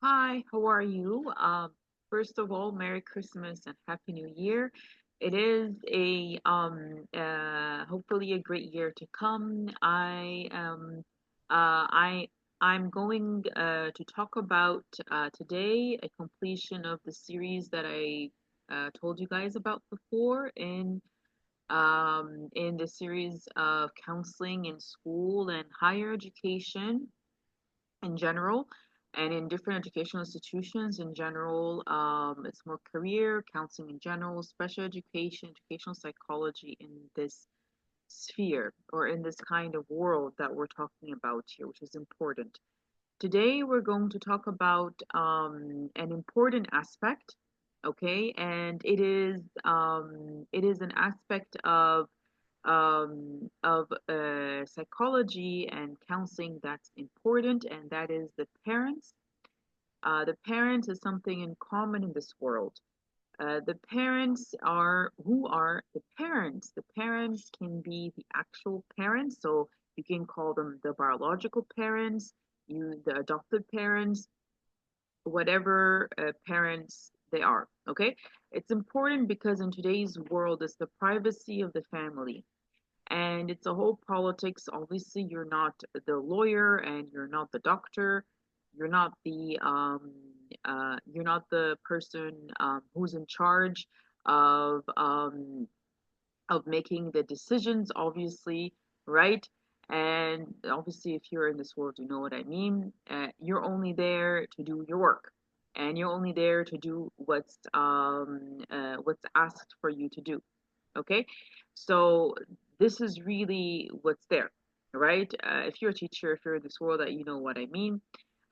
Hi, how are you? First of all, Merry Christmas and Happy New Year. It is a hopefully a great year to come. Uh, I I'm going to talk about today a completion of the series that I told you guys about before in the series of counseling in school and higher education in general and in different educational institutions in general. It's more career counseling in general, special education, educational psychology in this sphere or in this kind of world that we're talking about here, which is important. Today, we're going to talk about an important aspect, okay, and it is an aspect of psychology and counseling that's important, and that is the parents. The parents is something in common in this world. The parents are who are the parents? The parents can be the actual parents, so you can call them the biological parents, the adopted parents, whatever parents they are. Okay, it's important because in today's world, it's the privacy of the family and it's a whole politics. Obviously, you're not the lawyer and you're not the doctor. You're not the person who's in charge of making the decisions. Obviously, right? And obviously, if you're in this world, you know what I mean. You're only there to do your work, and you're only there to do what's asked for you to do. Okay, so this is really what's there, right? If you're a teacher, if you're in this world, that you know what I mean.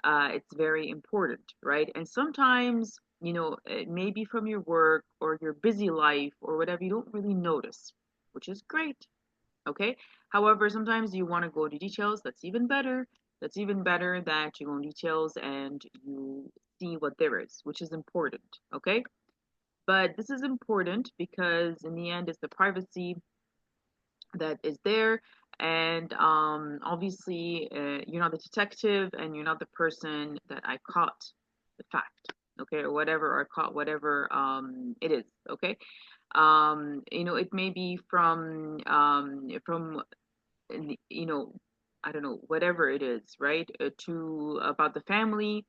It's very important, right? And sometimes, maybe from your work or your busy life or whatever, you don't really notice, which is great. Okay. However, sometimes you want to go into details. That's even better. That's even better that you go in details and you see what there is, which is important. Okay. But this is important because in the end, it's the privacy that is there. And obviously, you're not the detective and you're not the person that I caught the fact, okay, or whatever, or caught whatever it is, okay. It may be from you know, I don't know, whatever it is, right? To about the family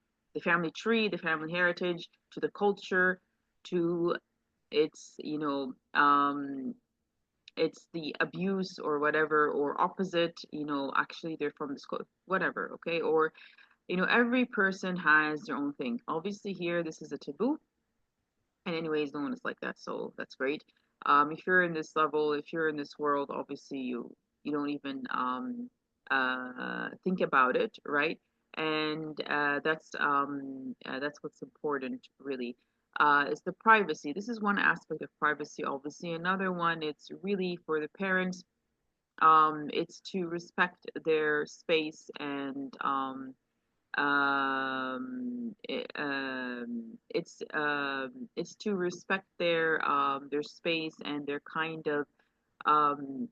tree, the family heritage, to the culture, to its, it's the abuse or whatever, or opposite, actually they're from this whatever, okay? Or, every person has their own thing. Obviously, here, this is a taboo. And anyways, no one is like that, so that's great. If you're in this level, if you're in this world, obviously you don't even think about it, right? And that's what's important, really. Is the privacy. This is one aspect of privacy. Obviously, another one, it's really for the parents. It's to respect their space and it's to respect their space and their kind of um,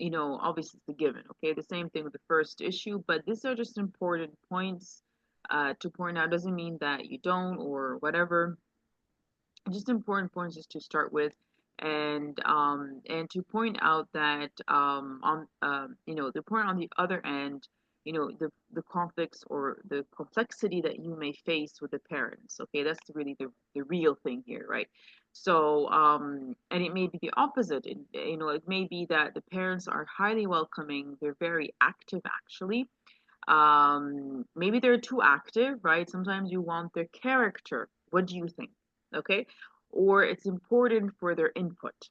obviously it's a given. Okay, the same thing with the first issue, but these are just important points to point out. Doesn't mean that you don't or whatever. Just important points just to start with, and to point out that on the point on the other end, the conflicts or the complexity that you may face with the parents. Okay, that's really the real thing here, right? So and it may be the opposite. It may be that the parents are highly welcoming, they're very active actually. Maybe they're too active, right? Sometimes you want their character. What do you think? Okay, or it's important for their input.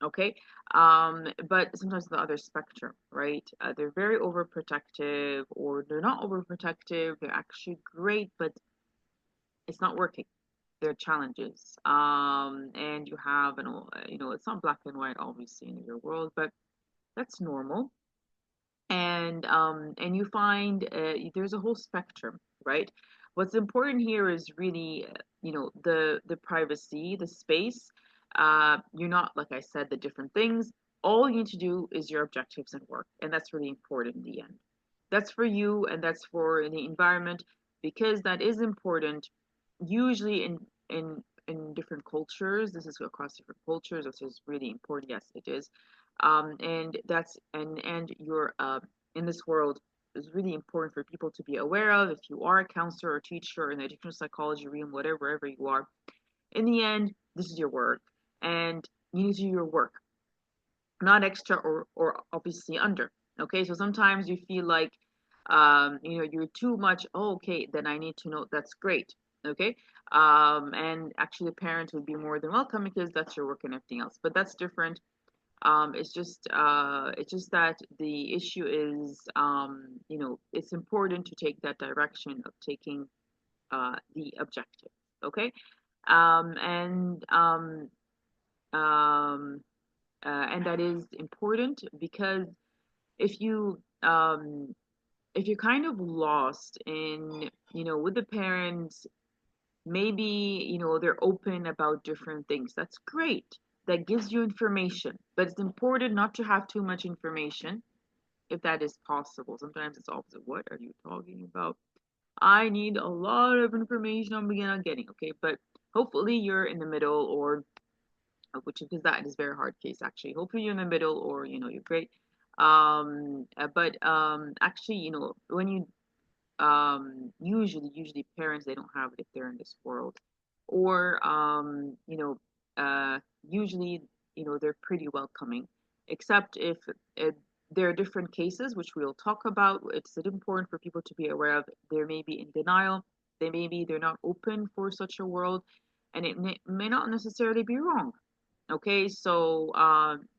Okay, but sometimes the other spectrum, right? They're very overprotective, or they're not overprotective, they're actually great, but it's not working. There are challenges, and you have it's not black and white obviously in your world, but that's normal. And you find there's a whole spectrum, right? What's important here is really the privacy, the space. You're not, like I said, the different things. All you need to do is your objectives and work, and that's really important in the end. That's for you and that's for the environment. because that is important. Usually in different cultures, this is across different cultures. This is really important. Yes, it is. And that's and you're in this world is really important for people to be aware of. If you are a counselor or teacher in the educational psychology realm, whatever, wherever you are, in the end, this is your work, and you need to do your work, not extra or obviously under. Okay, so sometimes you feel like you're too much. Oh, okay, then I need to know. That's great. Okay, and actually, the parent would be more than welcome because that's your work and everything else. But that's different. It's just that the issue is, it's important to take that direction of taking the objective. Okay, and um, and that is important because if you if you're kind of lost in, with the parents, maybe, they're open about different things. That's great. That gives you information, but it's important not to have too much information if that is possible. Sometimes it's opposite. What are you talking about? I need a lot of information I'm beginning getting. Okay, but hopefully you're in the middle, or which because that is very hard case actually. Hopefully you're in the middle, or you're great. But actually, when you usually parents, they don't have it if they're in this world, or usually, they're pretty welcoming, except if there are different cases which we'll talk about. It's important for people to be aware of. They may be in denial, they're not open for such a world, and it may not necessarily be wrong. Okay, so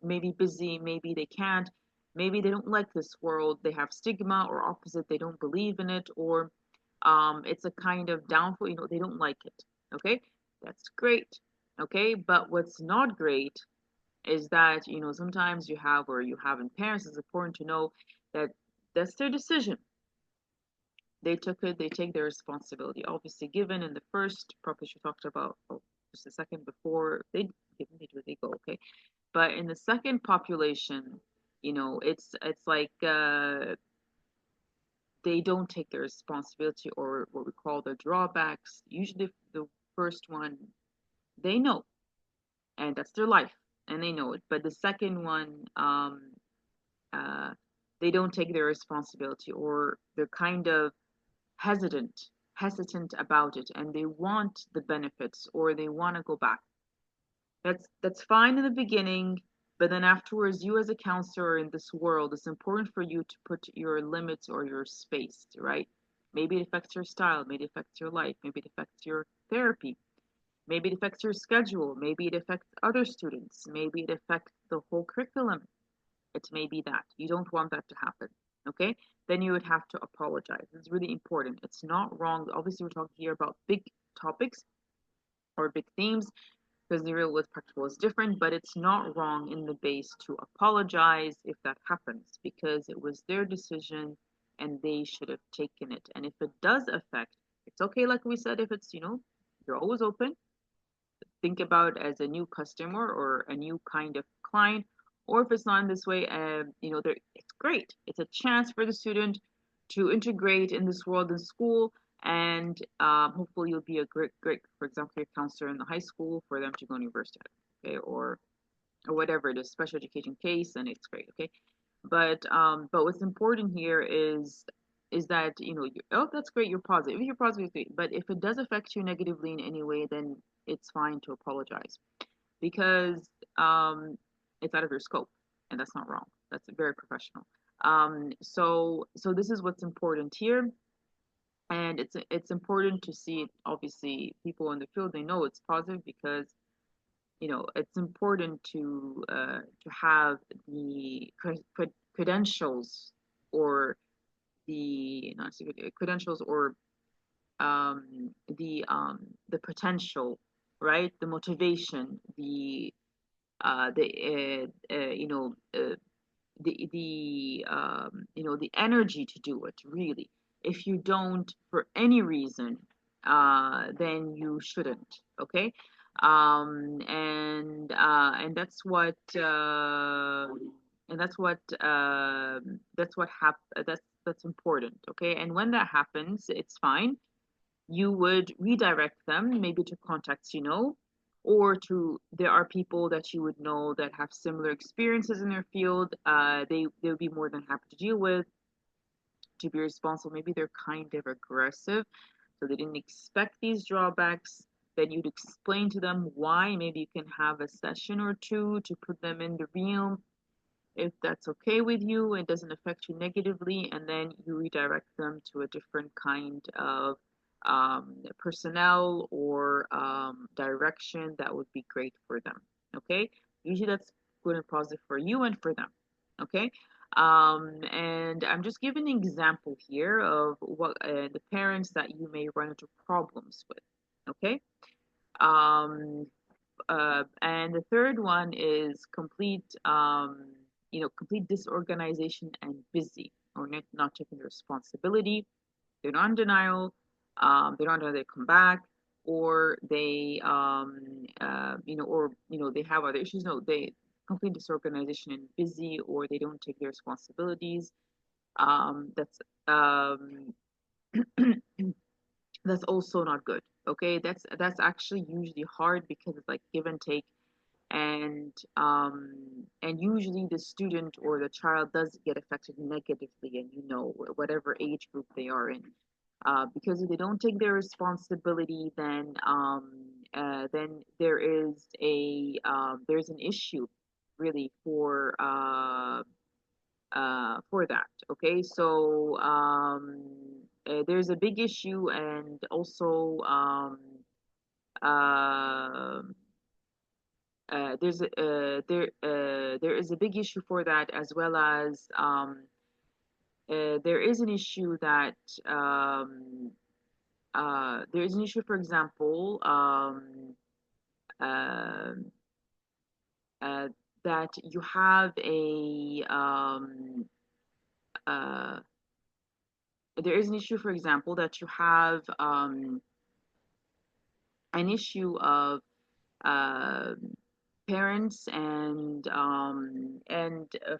maybe busy, maybe they can't, maybe they don't like this world, they have stigma, or opposite, they don't believe in it, or it's a kind of downfall, they don't like it. Okay, that's great. Okay, but what's not great is that, sometimes you have, or you have in parents, it's important to know that that's their decision. They took it, they take their responsibility. Obviously, given in the first proposition you talked about, oh, just a second before, given they do, they go, okay. But in the second population, it's like they don't take their responsibility, or what we call the drawbacks. Usually, the first one, they know, and that's their life, and they know it. But the second one, uh, they don't take their responsibility, or they're kind of hesitant about it, and they want the benefits, or they want to go back. That's fine in the beginning, but then afterwards, you as a counselor in this world, it's important for you to put your limits or your space, right? Maybe it affects your style, maybe it affects your life, maybe it affects your therapy, maybe it affects your schedule, maybe it affects other students, maybe it affects the whole curriculum. It may be that you don't want that to happen. Okay, then you would have to apologize. It's really important. It's not wrong. Obviously, we're talking here about big topics or big themes, because the real with practical is different, but it's not wrong in the base to apologize if that happens, because it was their decision and they should have taken it. And if it does affect, it's okay, like we said, if it's, you're always open. Think about it as a new customer or a new kind of client, or if it's not in this way, it's great. It's a chance for the student to integrate in this world in school, and hopefully you'll be a great, for example, your counselor in the high school for them to go to university, okay, or whatever it is, special education case, and it's great, okay. But what's important here is that, oh, that's great, you're positive. If you're positive, great. But if it does affect you negatively in any way, then it's fine to apologize, because it's out of your scope, and that's not wrong. That's very professional. So this is what's important here, and it's important to see it. Obviously, people in the field, they know it's positive, because it's important to have the credentials, or the not credentials, or the potential, right? The motivation, the the energy to do it, really. If you don't for any reason, then you shouldn't. Okay, and that's what that's important. Okay, and when that happens, it's fine. you would redirect them maybe to contacts you know, or to there are people that you would know that have similar experiences in their field. They would be more than happy to deal with, to be responsible. Maybe they're kind of aggressive, so they didn't expect these drawbacks. Then you'd explain to them why. Maybe you can have a session or two to put them in the realm if that's okay with you and doesn't affect you negatively, and then you redirect them to a different kind of personnel or direction that would be great for them. Okay, usually that's good and positive for you and for them. Okay, and I'm just giving an example here of what the parents that you may run into problems with. Okay, um, and the third one is complete disorganization and busy, or not taking the responsibility. They're not in denial. They don't know they come back, or they have other issues. No, they complete disorganization and busy, or they don't take their responsibilities. That's um, that's also not good. Okay, that's actually usually hard because it's like give and take, and usually the student or the child does get affected negatively, and whatever age group they are in, because if they don't take their responsibility, then there's an issue really for that. Okay, so there's a big issue, and also uh, there is a big issue for that, as well as there is an issue that there is an issue, for example, uh, uh, that you have a uh, there is an issue, for example, that you have an issue of uh, parents and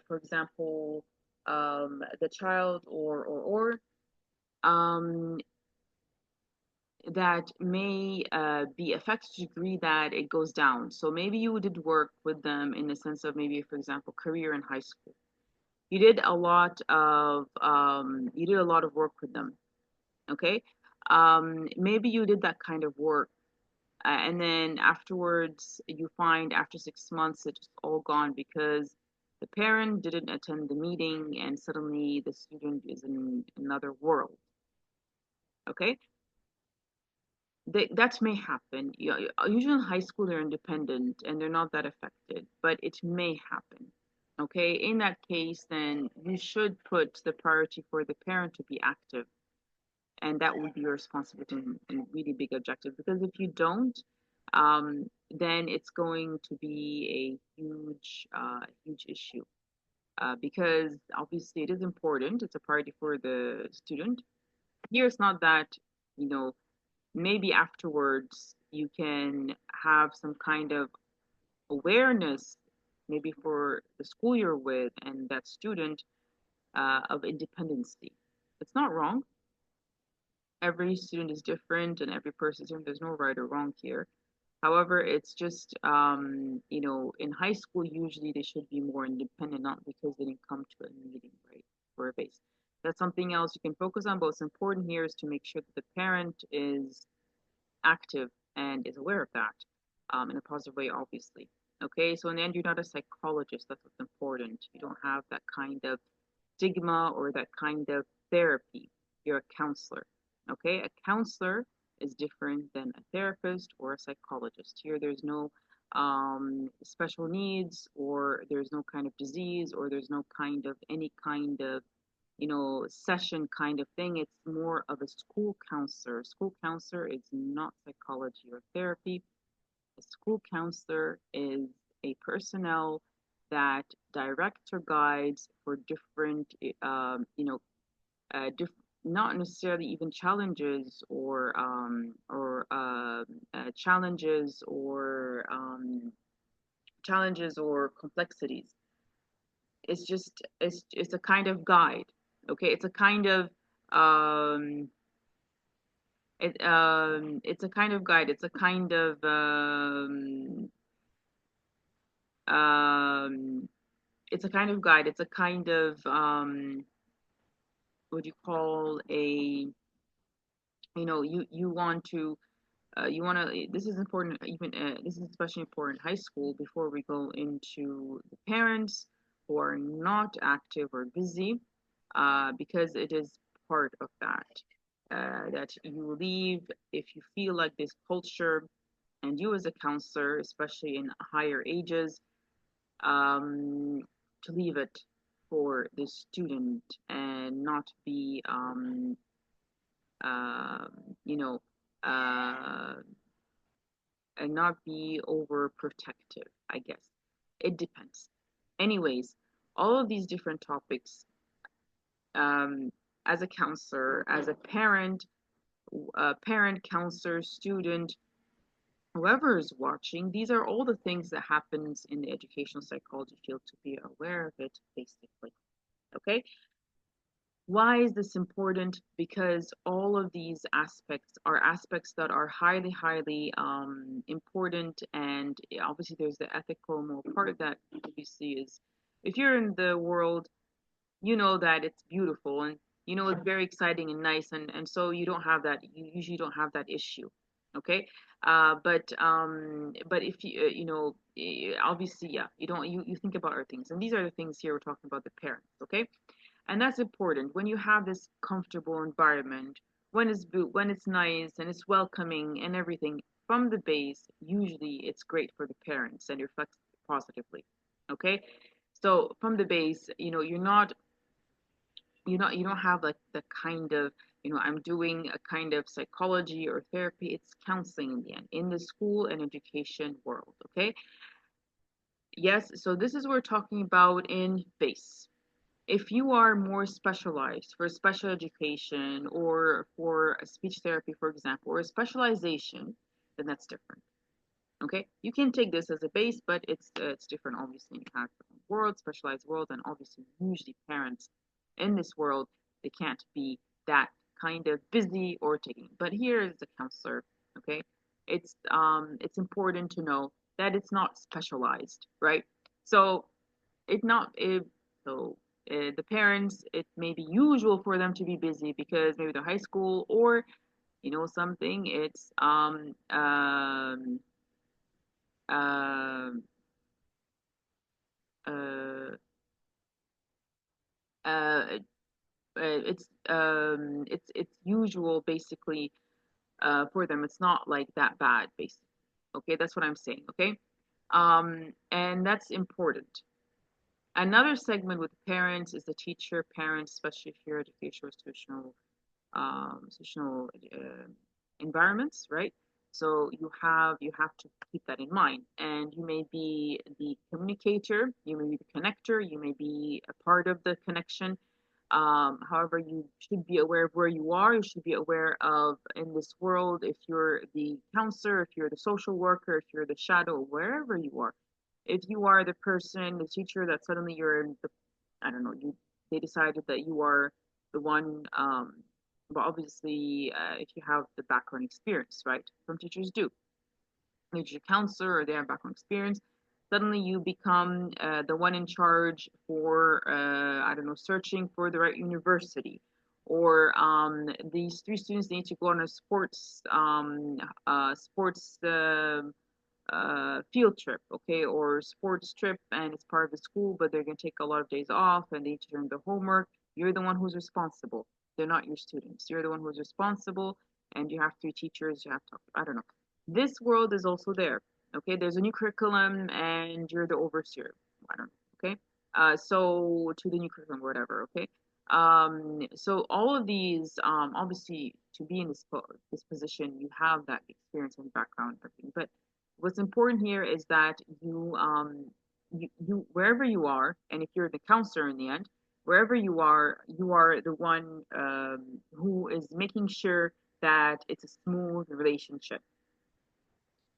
for example, the child or um, that may be affected to a degree that it goes down. So maybe you did work with them in the sense of, maybe, for example, career in high school. You did a lot of work with them. Okay, maybe you did that kind of work, and then afterwards you find after 6 months it's just all gone because the parent didn't attend the meeting, and suddenly the student is in another world. Okay, that may happen. Usually in high school they're independent and they're not that affected, but it may happen. Okay, in that case, then you should put the priority for the parent to be active, and that would be your responsibility and really big objective. Because if you don't, then it's going to be a huge issue. Because obviously it is important. It's a priority for the student. Here, it's not that, you know, maybe afterwards you can have some kind of awareness, maybe for the school you're with and that student, of independency. It's not wrong. Every student is different and every person is different. There's no right or wrong here. However, it's just, in high school, usually they should be more independent, not because they didn't come to a meeting, right, for a base. That's something else you can focus on, but what's important here is to make sure that the parent is active and is aware of that, in a positive way, obviously. Okay, so in the end, you're not a psychologist. That's what's important. You don't have that kind of stigma or that kind of therapy. You're a counselor. Okay, a counselor is different than a therapist or a psychologist. Here, there's no special needs, or there's no kind of disease, or there's no kind of any kind of session kind of thing. It's more of a school counselor. School counselor is not psychology or therapy. A school counselor is a personnel that directs or guides for different, not necessarily even challenges or challenges or complexities. It's a kind of guide. Okay, it's a kind of um, It's a kind of guide. Um, it's a kind of guide. It's a kind of what do you call a, you want to, this is important, even this is especially important in high school before we go into the parents who are not active or busy, because it is part of that, that you leave if you feel like this culture, and you as a counselor, especially in higher ages, um, to leave it for the student and not be, um, you know, uh, and not be overprotective, I guess. It depends. Anyways, all of these different topics, um, as a counselor, as a parent, counselor, student, whoever is watching, these are all the things that happens in the educational psychology field to be aware of it, basically. Okay. Why is this important? Because all of these aspects are aspects that are highly, highly important. And obviously, there's the ethical, moral part that obviously is, if you're in the world, you know that it's beautiful, and you know it's very exciting and nice, and so you don't have that, you usually don't have that issue. Okay. But if you, obviously, yeah, you don't, you think about other things, and these are the things here we're talking about, the parents. Okay. And that's important when you have this comfortable environment, when it's nice and it's welcoming and everything from the base. Usually it's great for the parents and it reflects positively. Okay. So from the base, you don't have like the kind of, I'm doing a kind of psychology or therapy. It's counseling in the end, in the school and education world. Okay. Yes. So this is what we're talking about in base. If you are more specialized for special education or for a speech therapy, for example, or a specialization, then that's different. Okay, you can take this as a base, but it's different. Obviously, you have different world, specialized world, and obviously, usually parents in this world, they can't be that kind of busy or taking. But here is the counselor. Okay, it's important to know that it's not specialized, right? So it not it, so the parents, it may be usual for them to be busy because maybe they're high school, or something. It's um, uh, uh, it's usual basically, for them. It's not like that bad, basically. Okay, that's what I'm saying. Okay, and that's important. Another segment with parents is the teacher, parents, especially if you're educational institutional environments, right? So you have to keep that in mind, and you may be the communicator, you may be the connector, you may be a part of the connection. However, you should be aware of where you are. You should be aware of, in this world, if you're the counselor, if you're the social worker, if you're the shadow, wherever you are. If you are the person, the teacher, that suddenly you're in the, I don't know, they decided that you are the one. But obviously, if you have the background experience, right? Some teachers do. Teacher counselor, or they have background experience. Suddenly, you become the one in charge for, I don't know, searching for the right university, or these three students need to go on a sports field trip, okay, or sports trip, and it's part of the school, but they're going to take a lot of days off and they need to turn the homework. You're the one who's responsible. They're not your students. You're the one who's responsible, and you have three teachers. You have to, I don't know. This world is also there. Okay, there's a new curriculum, and you're the overseer. I don't know. Okay, so to the new curriculum, whatever. Okay, so all of these, obviously, to be in this position, you have that experience and background, everything, but what's important here is that you wherever you are, and if you're the counselor in the end, wherever you are the one, who is making sure that it's a smooth relationship,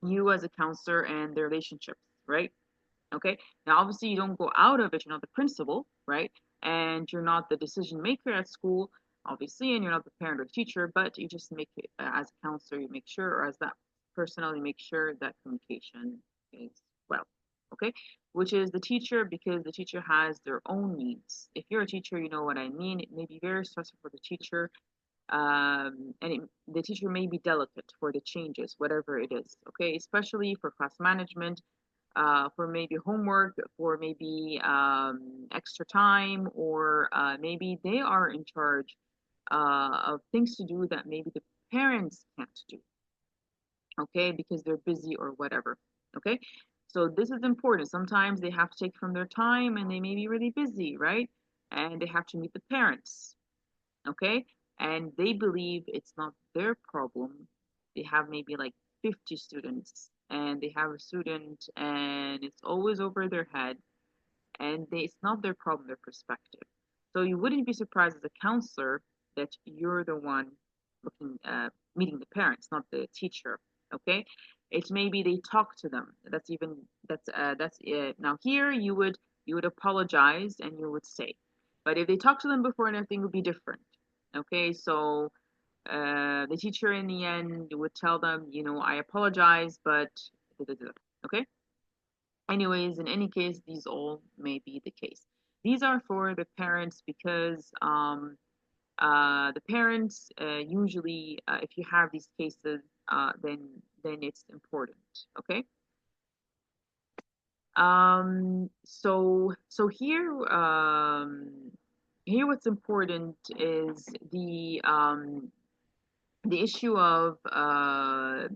you as a counselor and the relationships, right? Okay. Now, obviously, you don't go out of it. You're not the principal, right? And you're not the decision maker at school. obviously, and you're not the parent or teacher, but you just make it as a counselor, you make sure, or as that personnel, you make sure that communication is well, okay? Which is the teacher, because the teacher has their own needs. If you're a teacher, you know what I mean. It may be very stressful for the teacher, the teacher may be delicate for the changes, whatever it is, okay? Especially for class management, for maybe homework, for maybe extra time, or maybe they are in charge of things to do that maybe the parents can't do, okay, because they're busy or whatever, okay? So this is important. Sometimes they have to take from their time and they may be really busy, right? And they have to meet the parents, okay? And they believe it's not their problem. They have maybe like 50 students and they have a student and it's always over their head and it's not their problem, their perspective. So you wouldn't be surprised as a counselor that you're the one meeting the parents, not the teacher. Okay, it's maybe they talk to them. That's now here you would apologize and you would say, but if they talk to them before, anything would be different. Okay, so the teacher in the end would tell them, I apologize, but okay. Anyways, in any case, these all may be the case. These are for the parents because the parents usually, if you have these cases, then it's important. Okay. So here what's important is the issue of uh,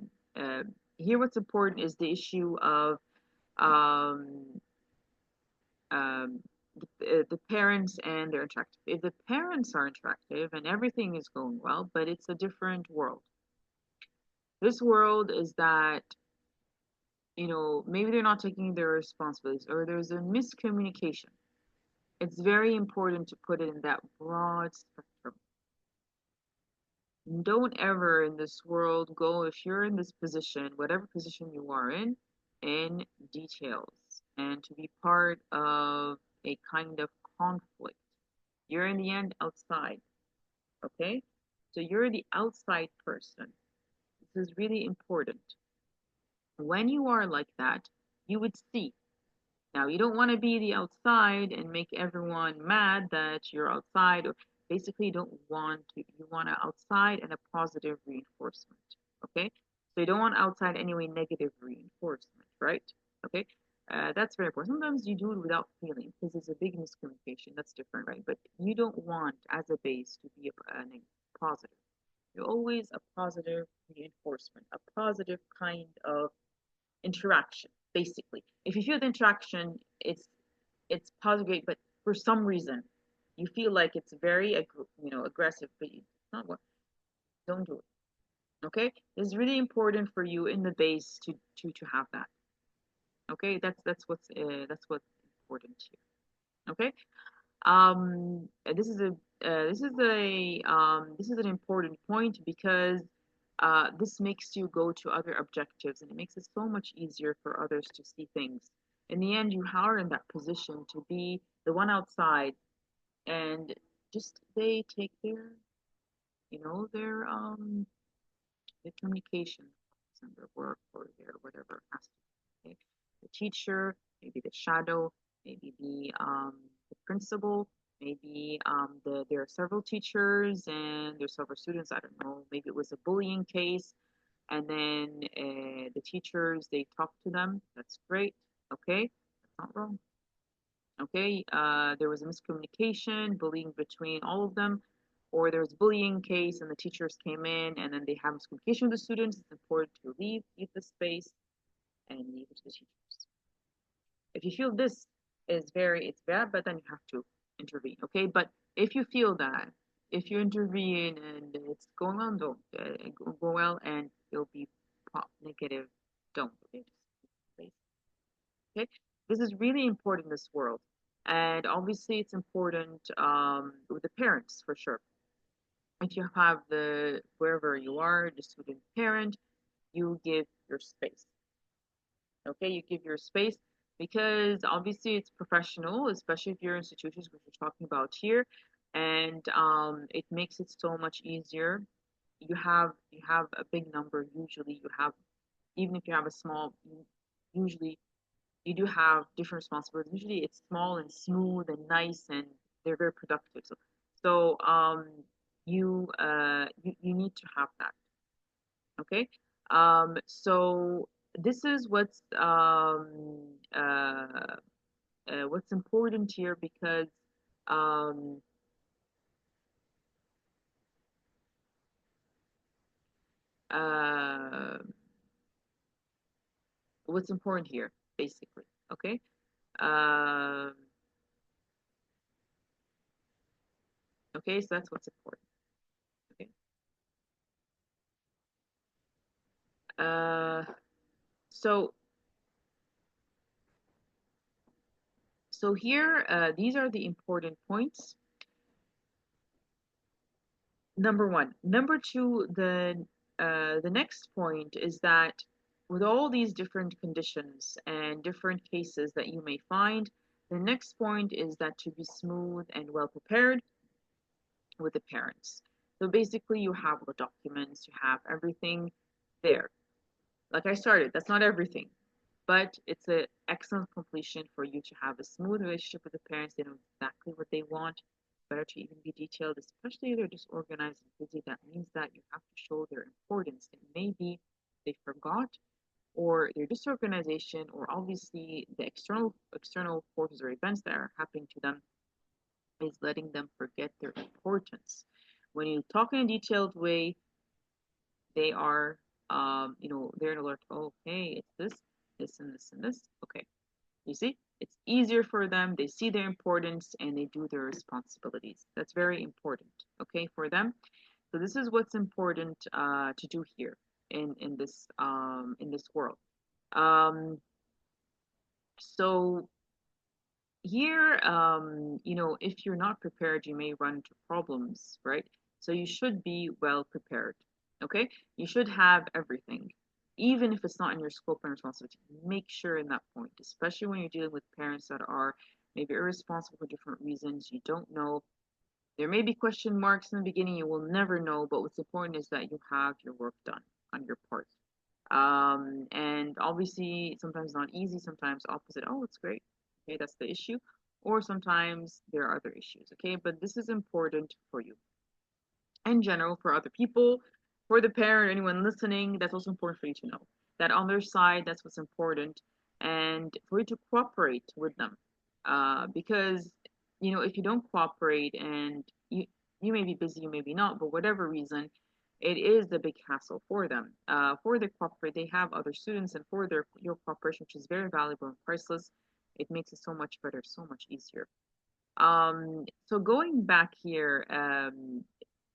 here what's important is the issue of um, um, the parents and they're attractive. If the parents are attractive and everything is going well, but it's a different world. This world is that, maybe they're not taking their responsibilities or there's a miscommunication. It's very important to put it in that broad spectrum. Don't ever in this world go, if you're in this position, whatever position you are in details and to be part of a kind of conflict. You're in the end outside, okay? So you're the outside person. This is really important. When you are like that, you would see. Now, you don't want to be the outside and make everyone mad that you're outside, or basically you don't want to, you want to outside and a positive reinforcement, okay? So you don't want outside anyway negative reinforcement, right? Okay? That's very important. Sometimes you do it without feeling because it's a big miscommunication. That's different, right? But you don't want as a base to be a positive. You're always a positive reinforcement, a positive kind of interaction, basically. If you feel the interaction, it's positive, but for some reason you feel like it's very aggressive, but it's not what. Don't do it. Okay, it's really important for you in the base to have that. Okay, that's what's important here. Okay, this is an important point because this makes you go to other objectives and it makes it so much easier for others to see things. In the end, you are in that position to be the one outside and just they take their communication and their work or their whatever has to be. Okay? The teacher, maybe the shadow, maybe the principal, maybe there are several teachers and there's several students. I don't know. Maybe it was a bullying case, and then the teachers they talk to them. That's great. Okay, that's not wrong. Okay, there was a miscommunication, bullying between all of them, or there was bullying case and the teachers came in and then they have miscommunication with the students. It's important to leave the space and leave it to the teachers. If you feel this it's bad, but then you have to intervene. Okay, but if you feel that, if you intervene and it's going on, don't go well and it'll be negative. Don't. Okay, just okay, this is really important in this world, and obviously it's important with the parents for sure. If you have the wherever you are, the student parent, you give your space. Okay, you give your space because obviously it's professional, especially if you're institutions which we're talking about here. and it makes it so much easier. You have a big number. Usually, you have, even if you have a small, usually you do have different responsibilities. Usually, it's small and smooth and nice, and they're very productive. So you need to have that. Okay. So this is what's important here, because um, uh, what's important here, basically. Okay. Um, okay. So that's what's important. Okay. Uh, so so here, these are the important points. Number one. Number two, the next point is that with all these different conditions and different cases that you may find, the next point is that to be smooth and well prepared with the parents. So basically, you have the documents, you have everything there. Like I started, that's not everything, but it's an excellent completion for you to have a smooth relationship with the parents. They know exactly what they want. Better to even be detailed, especially if they're disorganized and busy. That means that you have to show their importance. And maybe they forgot, or their disorganization, or obviously the external forces or events that are happening to them is letting them forget their importance. When you talk in a detailed way, they are, they're alert. Okay, it's this, and this, and this. Okay, you see, it's easier for them. They see their importance and they do their responsibilities. That's very important. Okay, for them. So this is what's important to do here in this world. Um, so here, if you're not prepared, you may run into problems, right? So you should be well prepared, okay? You should have everything, even if it's not in your scope and responsibility. Make sure in that point, especially when you're dealing with parents that are maybe irresponsible for different reasons. You don't know. There may be question marks in the beginning. You will never know, but what's important is that you have your work done on your part. And obviously, sometimes not easy, sometimes opposite. Oh, it's great. Okay, that's the issue. Or sometimes there are other issues. Okay, but this is important for you in general, for other people, for the parent, anyone listening. That's also important for you to know that on their side, that's what's important, and for you to cooperate with them. Because if you don't cooperate and you may be busy, you may be not, but whatever reason, it is a big hassle for them. For their cooperate, they have other students, and for your cooperation, which is very valuable and priceless, it makes it so much better, so much easier. So going back here,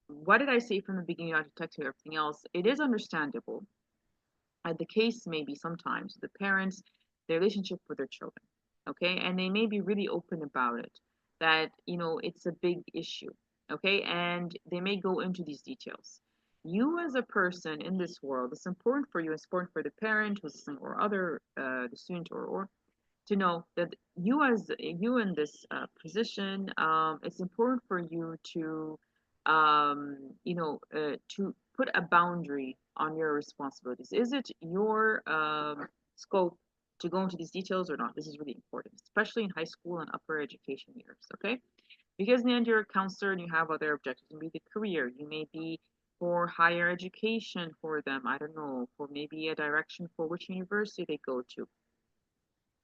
what did I say from the beginning, not to text you everything else? It is understandable. The case may be sometimes the parents, their relationship with their children, okay, and they may be really open about it, that it's a big issue, okay, and they may go into these details. You as a person in this world, it's important for you, it's important for the parent who's listening, or other the student, or to know that you in this position, it's important for you to put a boundary on your responsibilities. Is it your scope to go into these details or not? This is really important, especially in high school and upper education years. Okay, because in the end you're a counselor and you have other objectives. You may be career, you may be for higher education for them. I don't know, for maybe a direction for which university they go to.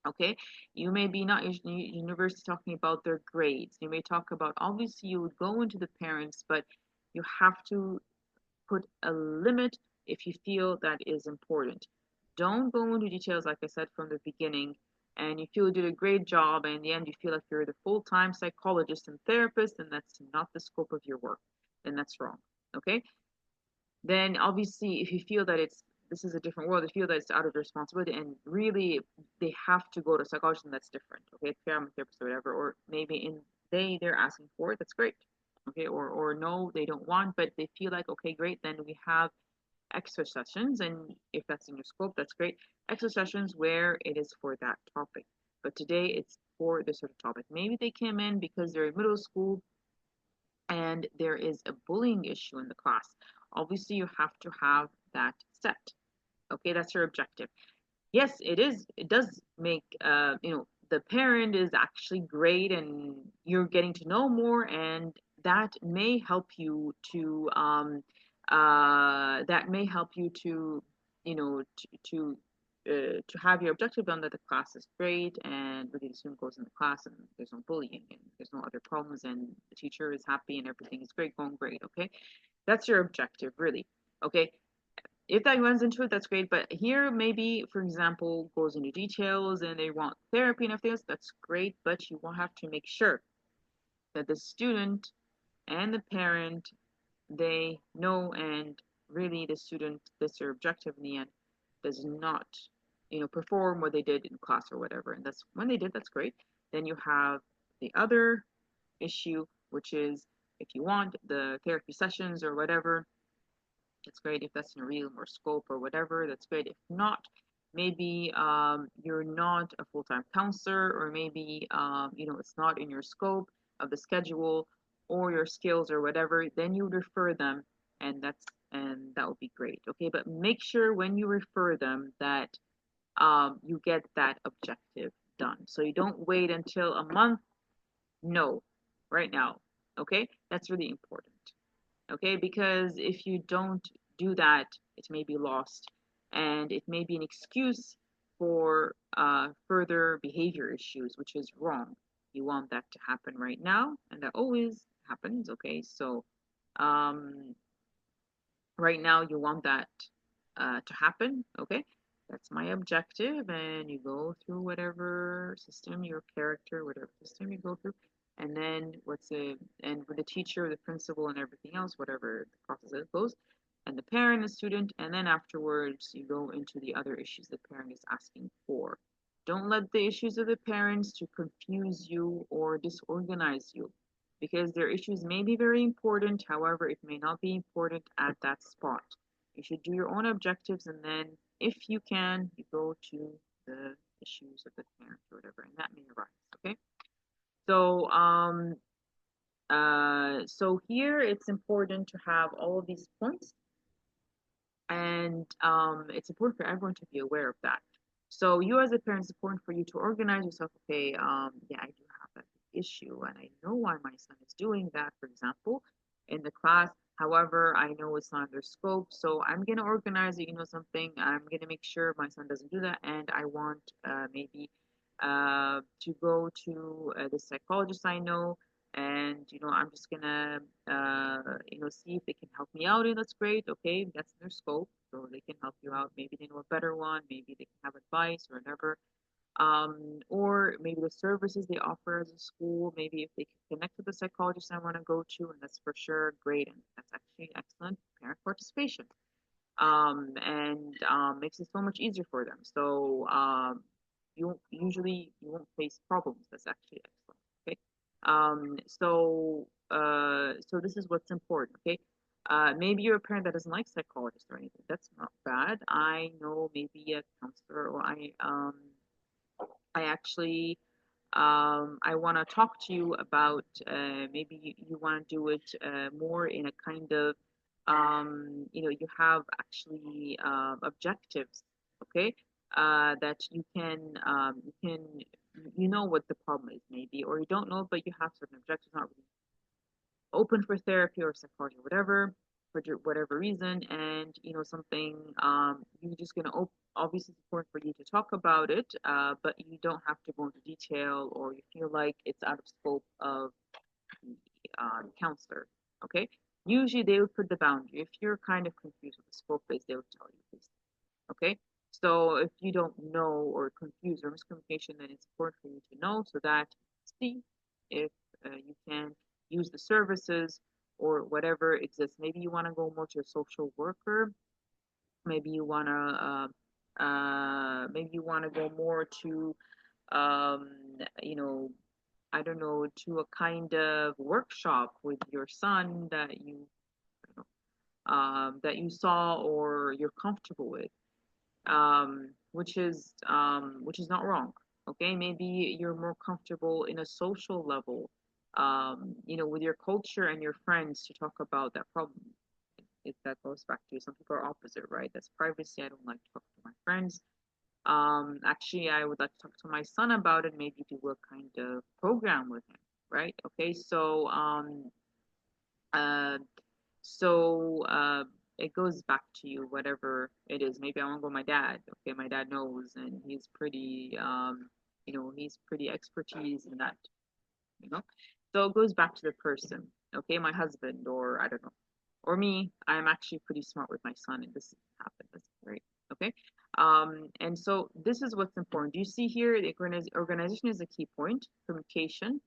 Okay, you may be not university talking about their grades. You may talk about, obviously you would go into the parents, but you have to put a limit if you feel that is important. Don't go into details, like I said from the beginning, and you feel you did a great job, and in the end you feel like you're the full-time psychologist and therapist, and that's not the scope of your work. Then that's wrong. Okay, then obviously if you feel that this is a different world, you feel that it's out of your responsibility, and really they have to go to a psychologist, and that's different. Okay, if I'm a therapist or whatever, or maybe they're asking for it, that's great. Okay, or no, they don't want, but they feel like, okay, great, then we have extra sessions, and if that's in your scope, that's great. Extra sessions where it is for that topic, but today it's for this sort of topic. Maybe they came in because they're in middle school and there is a bullying issue in the class, obviously you have to have that set. Okay, that's your objective. Yes, it does make the parent is actually great and you're getting to know more, and that may help you to you know to have your objective done, that the class is great and really the student goes in the class and there's no bullying and there's no other problems and the teacher is happy and everything is great, going great. Okay, that's your objective really. Okay, if that runs into it, that's great. But here, maybe, for example, goes into details and they want therapy and everything else, that's great. But you will have to make sure that the student and the parent, they know, and really the student, that's their objective in the end, does not, perform what they did in class or whatever. And that's when they did, that's great. Then you have the other issue, which is if you want the therapy sessions or whatever, it's great if that's in a realm or scope or whatever. That's great. If not, maybe you're not a full-time counselor, or maybe it's not in your scope of the schedule or your skills or whatever. Then you refer them, and that would be great. Okay, but make sure when you refer them that you get that objective done. So you don't wait until a month. No, right now. Okay, that's really important. Okay, because if you don't do that, it may be lost and it may be an excuse for further behavior issues, which is wrong. You want that to happen right now, and that always happens. Okay, so um, right now you want that to happen. Okay, that's my objective, and you go through whatever system, your character, whatever system you go through, and then and with the teacher, the principal, and everything else, whatever the process it goes, and the parent, the student, and then afterwards you go into the other issues the parent is asking for. Don't let the issues of the parents to confuse you or disorganize you, because their issues may be very important. However, it may not be important at that spot. You should do your own objectives, and then if you can, you go to the issues of the parent or whatever, and that may arise. Okay. So so here it's important to have all of these points, and it's important for everyone to be aware of that. So you as a parent, it's important for you to organize yourself. Okay, yeah, I do have that issue, and I know why my son is doing that, for example, in the class. However, I know it's not their scope, so I'm gonna organize it. Something. I'm gonna make sure my son doesn't do that, and I want maybe to go to the psychologist I know, and I'm just gonna see if they can help me out, and that's great. Okay, that's in their scope, so they can help you out. Maybe they know a better one, maybe they can have advice or whatever. Or maybe the services they offer as a school, maybe if they can connect with the psychologist I want to go to, and that's for sure great, and that's actually excellent parent participation. And makes it so much easier for them. So you won't face problems. That's actually excellent. Okay. So this is what's important. Okay. Maybe you're a parent that doesn't like psychologists or anything. That's not bad. I know maybe a counselor, or I actually I want to talk to you about maybe you want to do it more in a kind of you have actually objectives, okay, that you know what the problem is maybe, or you don't know, but you have certain objectives, not really open for therapy or psychology or whatever, for whatever reason, and something you're just gonna obviously it's important for you to talk about it, but you don't have to go into detail, or you feel like it's out of scope of the counselor. Okay, usually they would put the boundary. If you're kind of confused what the scope is, they would tell you this. Okay, so if you don't know, or confused or miscommunication, then it's important for you to know, so that see if you can use the services or whatever exists. Maybe you want to go more to a social worker. Maybe you want to go more to um, you know I don't know, to a kind of workshop with your son that that you saw or you're comfortable with, which is not wrong. Okay, maybe you're more comfortable in a social level, with your culture and your friends to talk about that problem. If that goes back to some people are opposite, right? That's privacy. I don't like to talk to my friends. Actually, I would like to talk to my son about it, maybe do a kind of program with him, right? Okay, uh, so it goes back to you, whatever it is. Maybe I want to go with my dad. Okay, my dad knows, and he's pretty expertise in that, you know. So it goes back to the person. Okay, my husband, or I don't know, or me. I'm actually pretty smart with my son, and this happened. That's great. Okay. And so this is what's important. Do you see here the organization is a key point, communication,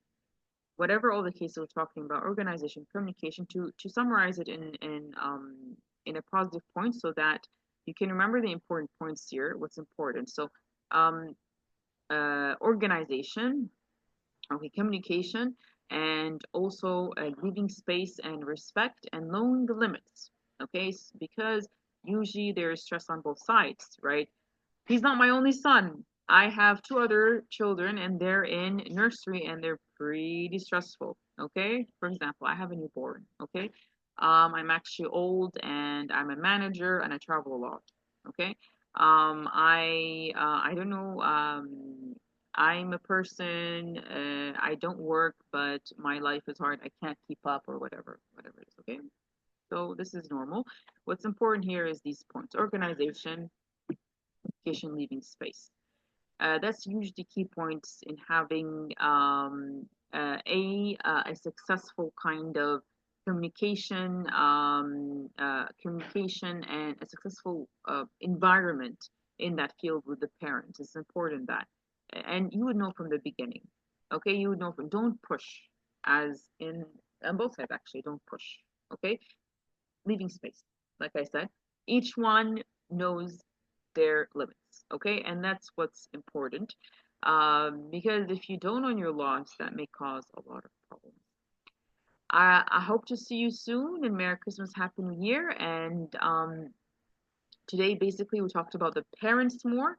whatever all the cases we're talking about, organization, communication, to summarize it in a positive point so that you can remember the important points here, what's important. So um, organization, okay, communication, and also giving space and respect and knowing the limits. Okay, because usually there's stress on both sides, right? He's not my only son. I have two other children and they're in nursery and they're pretty stressful. Okay. For example, I have a newborn. Okay. I'm actually old and I'm a manager and I travel a lot. Okay. I don't know. I'm a person. I don't work, but my life is hard. I can't keep up or whatever it is. Okay. So this is normal. What's important here is these points: organization, communication, leaving space. That's usually key points in having a successful kind of communication and a successful environment in that field with the parents. It's important that, and you would know from the beginning. Okay, you would know from. Don't push, as in on both sides actually. Don't push. Okay, leaving space. Like I said, each one knows their limits. Okay, and that's what's important. Because if you don't own your laws, that may cause a lot of problems. I hope to see you soon, and Merry Christmas, Happy New Year. And today, basically, we talked about the parents more.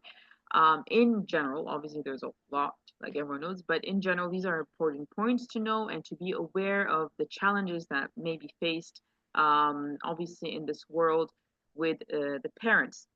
In general, obviously, there's a lot, like everyone knows, but in general, these are important points to know and to be aware of the challenges that may be faced, obviously, in this world with the parents.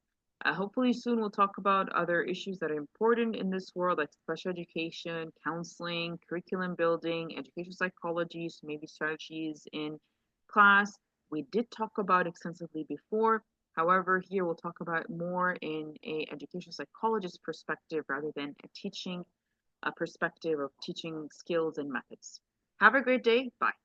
Hopefully, soon we'll talk about other issues that are important in this world, like special education, counseling, curriculum building, education psychology, so maybe strategies in class. We did talk about extensively before. However, here we'll talk about more in a education psychologist perspective rather than a teaching perspective of teaching skills and methods. Have a great day. Bye.